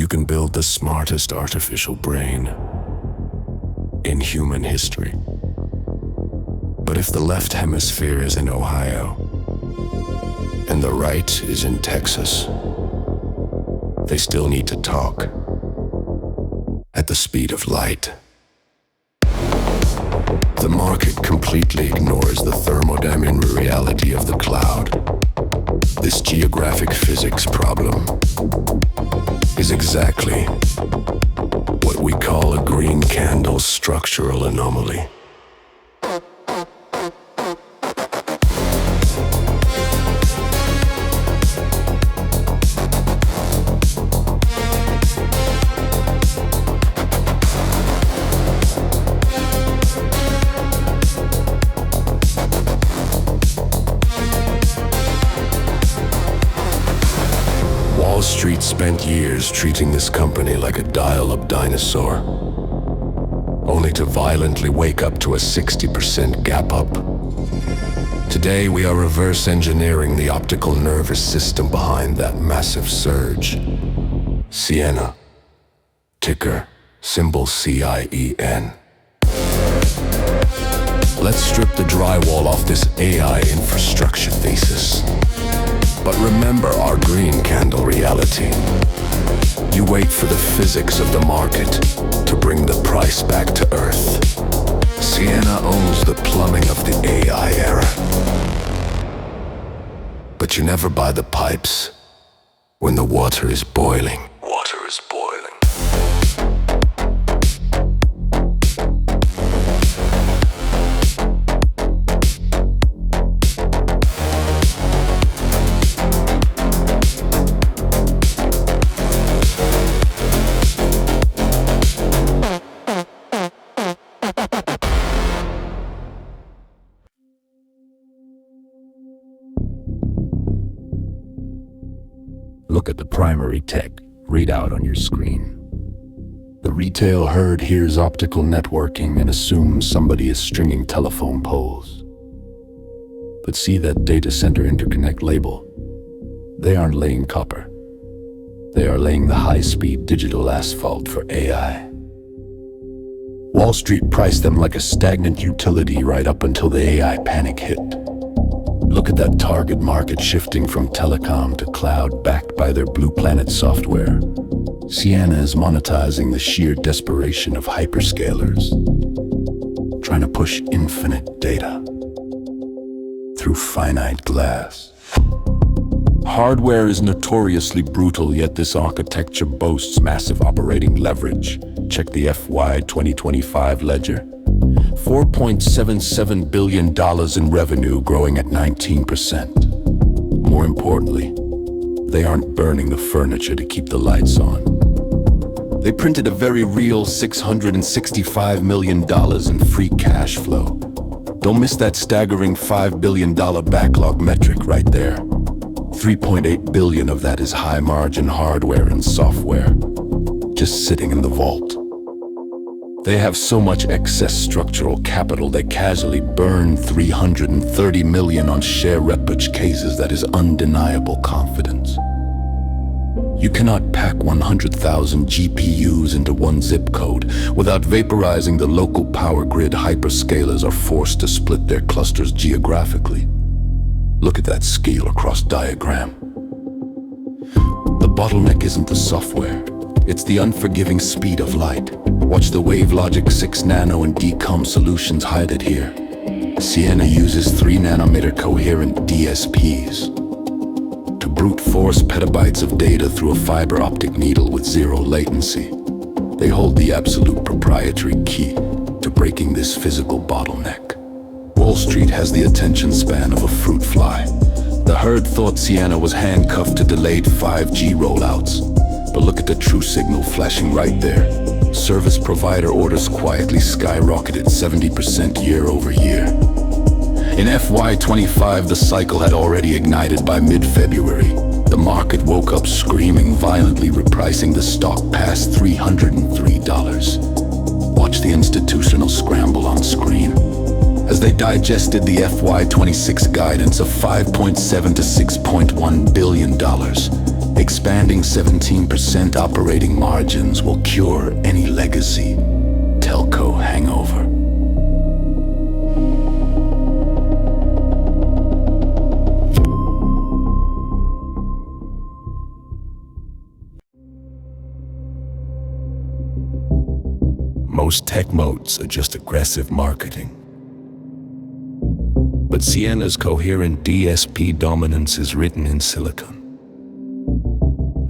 You can build the smartest artificial brain in human history. But if the left hemisphere is in Ohio and the right is in Texas, they still need to talk at the speed of light. The market completely ignores the thermodynamic reality of the cloud. This geographic physics problem is exactly what we call a green candle structural anomaly. Wall Street spent years treating this company like a dial-up dinosaur, only to violently wake up to a 60% gap up. Today we are reverse engineering the optical nervous system behind that massive surge. Ciena, ticker, symbol CIEN. Let's strip the drywall off this AI infrastructure thesis. But remember our green candle reality. You wait for the physics of the market to bring the price back to earth. Ciena owns the plumbing of the AI era. But you never buy the pipes when the water is boiling. Water is boiling. Look at the primary tech readout on your screen. The retail herd hears optical networking and assumes somebody is stringing telephone poles. But see that data center interconnect label? They aren't laying copper. They are laying the high-speed digital asphalt for AI. Wall Street priced them like a stagnant utility right up until the AI panic hit. Look at that target market shifting from telecom to cloud backed by their Blue Planet software. Ciena is monetizing the sheer desperation of hyperscalers, trying to push infinite data through finite glass. Hardware is notoriously brutal, yet this architecture boasts massive operating leverage. Check the FY 2025 ledger. $4.77 billion in revenue, growing at 19%. More importantly, they aren't burning the furniture to keep the lights on. They printed a very real $665 million in free cash flow. Don't miss that staggering $5 billion backlog metric right there. $3.8 billion of that is high-margin hardware and software, just sitting in the vault. They have so much excess structural capital they casually burn $330 million on share repurchase cases. That is undeniable confidence. You cannot pack 100,000 GPUs into one zip code without vaporizing the local power grid. Hyperscalers are forced to split their clusters geographically. Look at that scale across diagram. The bottleneck isn't the software. It's the unforgiving speed of light. Watch the WaveLogic 6 nano and DCOM solutions hide it here. Ciena uses 3 nanometer coherent DSPs to brute force petabytes of data through a fiber optic needle with 0 latency. They hold the absolute proprietary key to breaking this physical bottleneck. Wall Street has the attention span of a fruit fly. The herd thought Ciena was handcuffed to delayed 5G rollouts. But look at the true signal flashing right there. Service provider orders quietly skyrocketed 70% year over year. In FY 25, the cycle had already ignited by mid-February. The market woke up screaming, violently repricing the stock past $303. Watch the institutional scramble on screen as they digested the FY 26 guidance of $5.7 to $6.1 billion. Expanding 17% operating margins will cure any legacy telco hangover. Most tech moats are just aggressive marketing. But Ciena's coherent DSP dominance is written in silicon.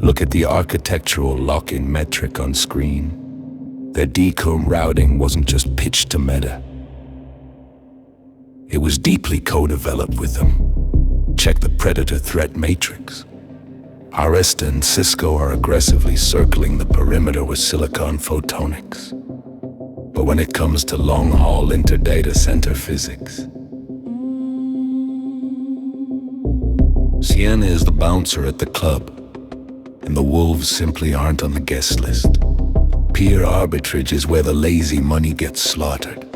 Look at the architectural lock-in metric on screen. Their decom routing wasn't just pitched to Meta. It was deeply co-developed with them. Check the predator threat matrix. Arista and Cisco are aggressively circling the perimeter with silicon photonics. But when it comes to long-haul inter-data center physics, Ciena is the bouncer at the club, and the wolves simply aren't on the guest list. Peer arbitrage is where the lazy money gets slaughtered.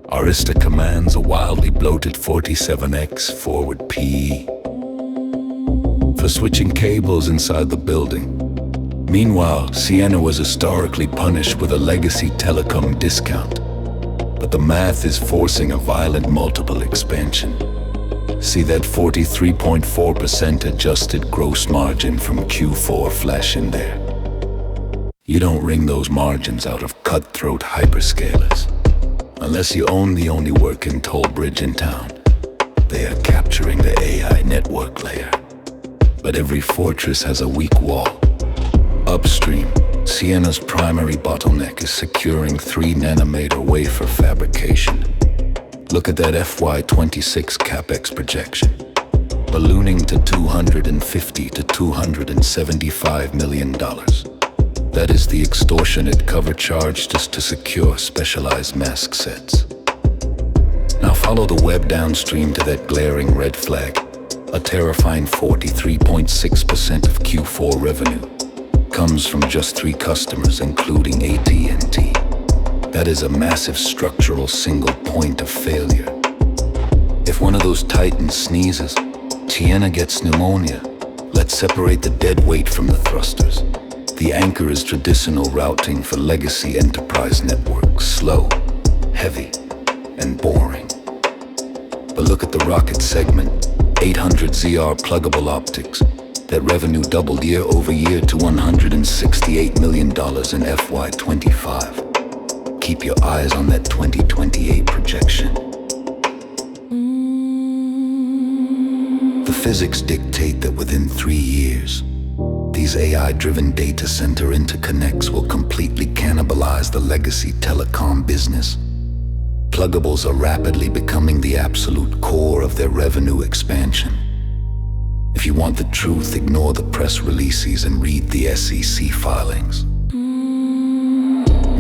Arista commands a wildly bloated 47x forward PE for switching cables inside the building. Meanwhile, Ciena was historically punished with a legacy telecom discount, but the math is forcing a violent multiple expansion. See that 43.4% adjusted gross margin from Q4 flash in there. You don't wring those margins out of cutthroat hyperscalers. Unless you own the only working toll bridge in town. They are capturing the AI network layer. But every fortress has a weak wall. Upstream, Ciena's primary bottleneck is securing 3nm wafer fabrication. Look at that FY26 capex projection, ballooning to $250 to $275 million. That is the extortionate cover charge just to secure specialized mask sets. Now follow the web downstream to that glaring red flag. A terrifying 43.6% of Q4 revenue comes from just 3 customers, including AT&T. That is a massive structural single point of failure. If one of those titans sneezes, Ciena gets pneumonia. Let's separate the dead weight from the thrusters. The anchor is traditional routing for legacy enterprise networks, slow, heavy, and boring. But look at the rocket segment, 800ZR pluggable optics. That revenue doubled year over year to $168 million in FY25. Keep your eyes on that 2028 projection. The physics dictate that within 3 years, these AI-driven data center interconnects will completely cannibalize the legacy telecom business. Pluggables are rapidly becoming the absolute core of their revenue expansion. If you want the truth, ignore the press releases and read the SEC filings.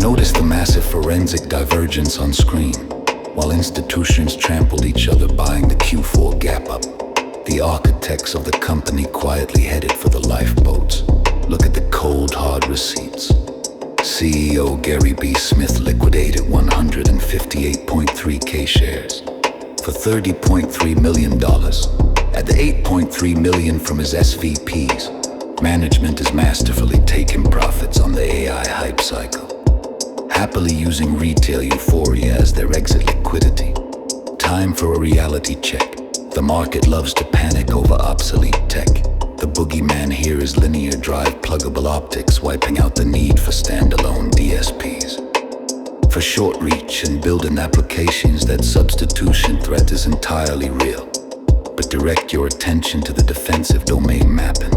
Notice the massive forensic divergence on screen. While institutions trampled each other buying the Q4 gap up, the architects of the company quietly headed for the lifeboats. Look at the cold hard receipts. CEO Gary B. Smith liquidated 158.3K shares for $30.3 million. At the $8.3 million from his SVPs, management is masterfully taking profits on the AI hype cycle, happily using retail euphoria as their exit liquidity. Time for a reality check. The market loves to panic over obsolete tech. The boogeyman here is linear drive pluggable optics, wiping out the need for standalone DSPs. For short reach and built-in applications, that substitution threat is entirely real. But direct your attention to the defensive domain mapping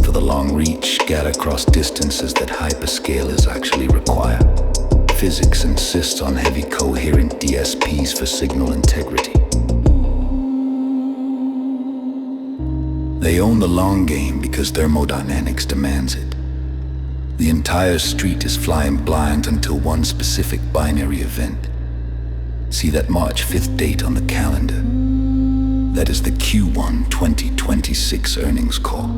for the long reach, scatter across distances that hyperscalers actually require. Physics insists on heavy coherent DSPs for signal integrity. They own the long game because thermodynamics demands it. The entire street is flying blind until one specific binary event. See that March 5th date on the calendar? That is the Q1 2026 earnings call.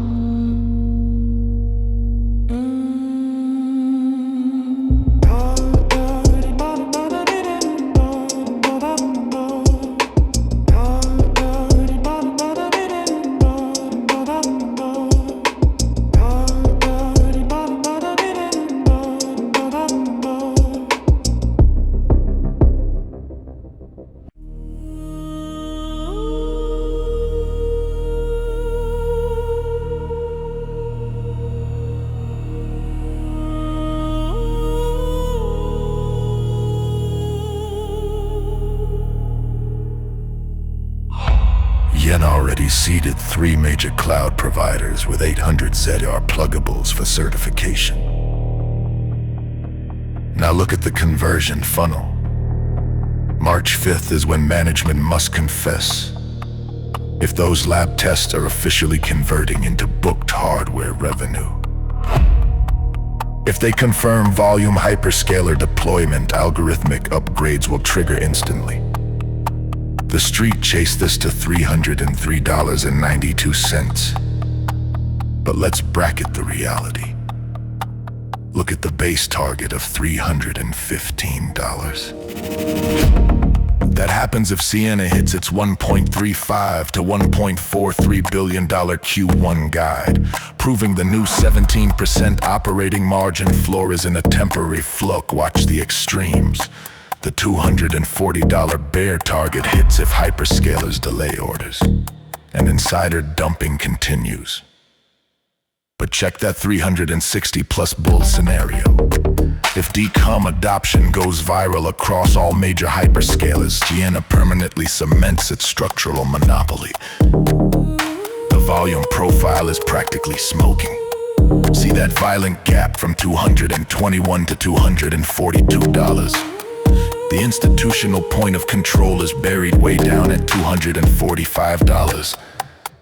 industry seeded 3 major cloud providers with 800 ZR pluggables for certification. Now look at the conversion funnel. March 5th is when management must confess if those lab tests are officially converting into booked hardware revenue. If they confirm volume hyperscaler deployment, algorithmic upgrades will trigger instantly. The street chased this to $303.92. But let's bracket the reality. Look at the base target of $315. That happens if Ciena hits its $1.35 to $1.43 billion Q1 guide, proving the new 17% operating margin floor is in a temporary flux. Watch the extremes. The $240 bear target hits if hyperscalers delay orders, and insider dumping continues. But check that 360 plus bull scenario. If DCOM adoption goes viral across all major hyperscalers, Ciena permanently cements its structural monopoly. The volume profile is practically smoking. See that violent gap from $221 to $242. The institutional point of control is buried way down at $245.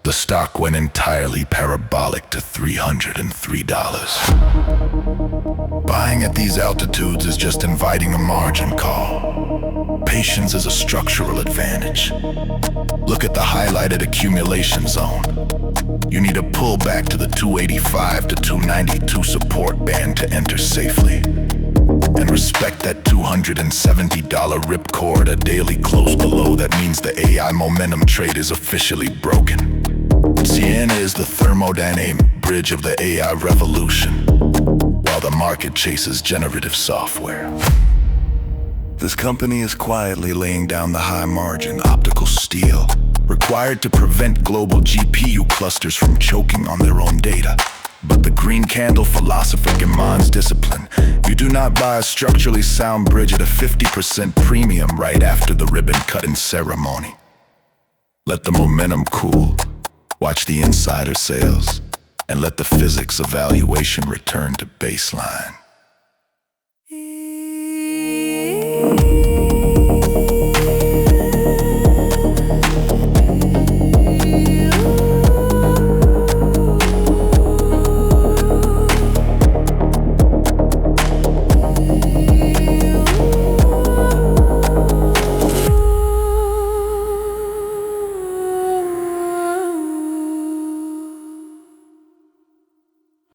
The stock went entirely parabolic to $303. Buying at these altitudes is just inviting a margin call. Patience is a structural advantage. Look at the highlighted accumulation zone. You need a pullback to the 285 to 292 support band to enter safely. And respect that $270 ripcord, a daily close below. That means the AI momentum trade is officially broken. Ciena is the thermodynamic bridge of the AI revolution, while the market chases generative software. This company is quietly laying down the high-margin optical steel required to prevent global GPU clusters from choking on their own data. But the green candle philosopher demands discipline. You do not buy a structurally sound bridge at a 50% premium right after the ribbon-cutting ceremony. Let the momentum cool. Watch the insider sales, and let the physics evaluation return to baseline.